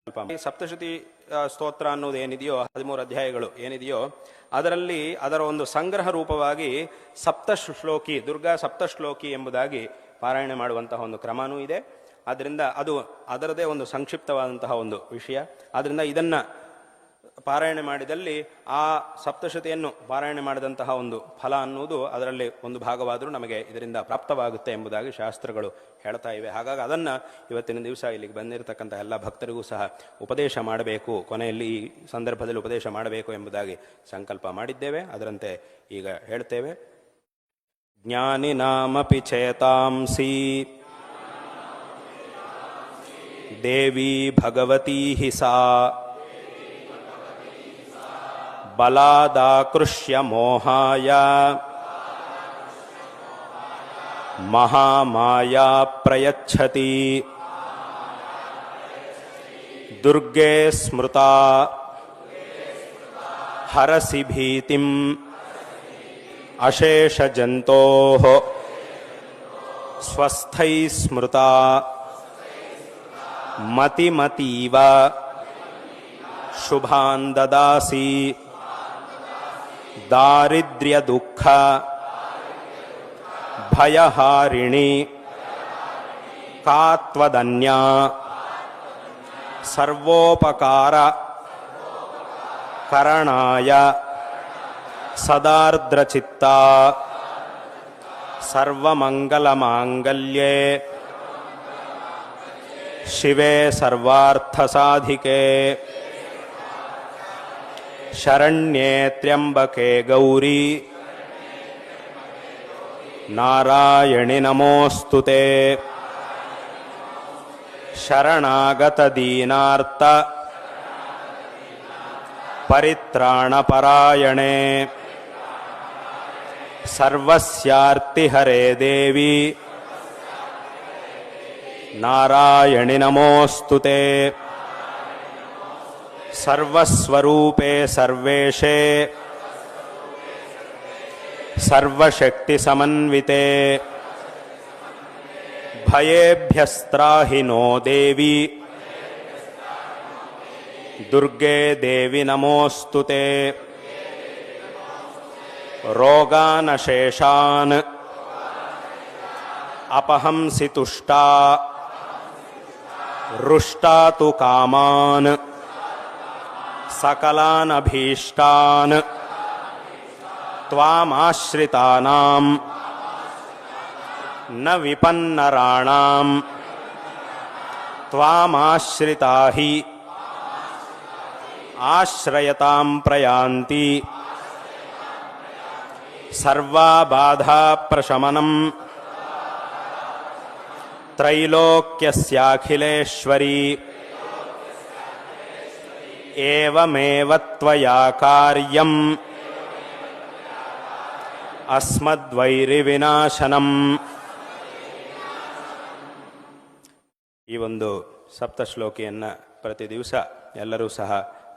ಸಪ್ತಶತಿ ಸ್ತೋತ್ರ ಅನ್ನೋದು ಏನಿದೆಯೋ 13 ಅಧ್ಯಾಯಗಳು ಏನಿದೆಯೋ ಅದರಲ್ಲಿ ಅದರ ಒಂದು ಸಂಗ್ರಹ ರೂಪವಾಗಿ ಸಪ್ತಶ್ಲೋಕಿ ದುರ್ಗಾ ಸಪ್ತಶ್ಲೋಕಿ ಎಂಬುದಾಗಿ ಪಾರಾಯಣ ಮಾಡುವಂತಹ ಒಂದು ಕ್ರಮನೂ ಇದೆ. ಆದ್ದರಿಂದ ಅದು ಅದರದೇ ಒಂದು ಸಂಕ್ಷಿಪ್ತವಾದಂತಹ ಒಂದು ವಿಷಯ. ಆದ್ದರಿಂದ ಇದನ್ನ ಪಾರಾಯಣ ಮಾಡಿದಲ್ಲಿ ಆ ಸಪ್ತಶತಿಯನ್ನು ಪಾರಾಯಣ ಮಾಡಿದಂತಹ ಒಂದು ಫಲ ಅನ್ನುವುದು ಅದರಲ್ಲಿ ಒಂದು ಭಾಗವಾದರೂ ನಮಗೆ ಇದರಿಂದ ಪ್ರಾಪ್ತವಾಗುತ್ತೆ ಎಂಬುದಾಗಿ ಶಾಸ್ತ್ರಗಳು ಹೇಳ್ತಾ ಇವೆ. ಹಾಗಾಗಿ ಅದನ್ನು ಇವತ್ತಿನ ದಿವಸ ಇಲ್ಲಿಗೆ ಬಂದಿರತಕ್ಕಂಥ ಎಲ್ಲ ಭಕ್ತರಿಗೂ ಸಹ ಉಪದೇಶ ಮಾಡಬೇಕು, ಕೊನೆಯಲ್ಲಿ ಈ ಸಂದರ್ಭದಲ್ಲಿ ಉಪದೇಶ ಮಾಡಬೇಕು ಎಂಬುದಾಗಿ ಸಂಕಲ್ಪ ಮಾಡಿದ್ದೇವೆ. ಅದರಂತೆ ಈಗ ಹೇಳ್ತೇವೆ. ಜ್ಞಾನಿನಾಮಪಿ ಚೇತಾಂಸಿ ದೇವಿ ಭಗವತೀ ಹಿ ಸಾ ಬಲಾದಾಕೃಷ್ಯ ಮೋಹಾಯ ಮಹಾಮಾಯಾ ಪ್ರಯಚ್ಛತಿ ದುರ್ಗೆ ಸ್ಮೃತಾ ಹರಸಿ ಭೀತಿಂ ಅಶೇಷಜಂತೋಃ ಸ್ವಸ್ಥೈ ಸ್ಮೃತಾ ಮತಿಮತೀವ ಶುಭಾನ್ ದದಾಸಿ ದಾರಿದ್ರ್ಯ ದುಃಖ ಭಯಹಾರಿಣಿ ಕಾತ್ವದನ್ಯಾ ಸರ್ವೋಪಕಾರ ಕರಣಾಯ ಸದಾರ್ದ್ರಚಿತ್ತಾ ಸರ್ವಮಂಗಲಮಾಂಗಲ್ಯೇ ಶಿವೆ ಸರ್ವಾರ್ಥಸಾಧಿಕೆ ಶರಣ್ಯೇ ತ್ರ್ಯಂಬಕೆ ಗೌರಿ ನಾರಾಯಣಿ ನಮೋಸ್ತುತೆ ಶರಣಾಗತ ದೀನಾರ್ಥ ಪರಿತ್ರಾಣಪರಾಯಣೆ ಸರ್ವಸ್ಯಾರ್ತಿ ಹರೇ ದೇವಿ ನಾರಾಯಣಿ ನಮೋಸ್ತುತೆ ಸರ್ವಸ್ವರೂಪೇ ಸರ್ವೇಶೇ ಸರ್ವಶಕ್ತಿ ಸಮನ್ವಿತೆ ಭಯೇಭ್ಯಸ್ತ್ರಾಹಿ ನೋ ದೇವಿ ದುರ್ಗೆ ದೇವಿ ನಮೋಸ್ತುತೆ ರೋಗಾನಶೇಷಾನ್ ಅಪಹಂಸಿ ತುಷ್ಟಾ ರುಷ್ಟಾ ತು ಕಾಮಾನ್ ಸಕಲಾನ್ ಅಭೀಷ್ಟಾನ್ ತ್ವಾಮಾಶ್ರಿತಾನಾಂ ನ ವಿಪನ್ನರಾಣಾಂ ತ್ವಾಮಾಶ್ರಿತಾ ಹಿ ಆಶ್ರಯತಾಂ ಪ್ರಯಾಂತಿ ಸರ್ವಾಬಾಧಾ ಪ್ರಶಮನಂ ತ್ರೈಲೋಕ್ಯಸ್ಯಾಖಿಲೇಶ್ವರಿ ಏವಮೇವ ತ್ವಯಾ ಕಾರ್ಯಂ ಅಸ್ಮದ್ವೈರಿ ವಿನಾಶನಂ. ಈ ಒಂದು ಸಪ್ತಶ್ಲೋಕಿಯನ್ನು ಪ್ರತಿ ದಿವಸ ಎಲ್ಲರೂ ಸಹ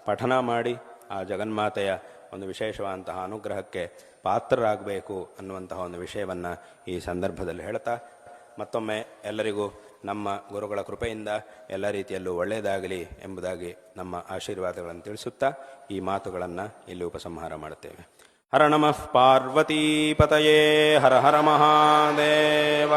ಪಠನ ಮಾಡಿ ಆ ಜಗನ್ಮಾತೆಯ ಒಂದು ವಿಶೇಷವಾದಂತಹ ಅನುಗ್ರಹಕ್ಕೆ ಪಾತ್ರರಾಗಬೇಕು ಅನ್ನುವಂತಹ ಒಂದು ವಿಷಯವನ್ನು ಈ ಸಂದರ್ಭದಲ್ಲಿ ಹೇಳ್ತಾ ಮತ್ತೊಮ್ಮೆ ಎಲ್ಲರಿಗೂ ನಮ್ಮ ಗುರುಗಳ ಕೃಪೆಯಿಂದ ಎಲ್ಲ ರೀತಿಯಲ್ಲೂ ಒಳ್ಳೆಯದಾಗಲಿ ಎಂಬುದಾಗಿ ನಮ್ಮ ಆಶೀರ್ವಾದಗಳನ್ನು ತಿಳಿಸುತ್ತಾ ಈ ಮಾತುಗಳನ್ನು ಇಲ್ಲಿ ಉಪಸಂಹಾರ ಮಾಡುತ್ತೇವೆ. ಹರ ನಮಃ ಪಾರ್ವತೀಪತಯೇ ಹರ ಹರ ಮಹಾದೇವ.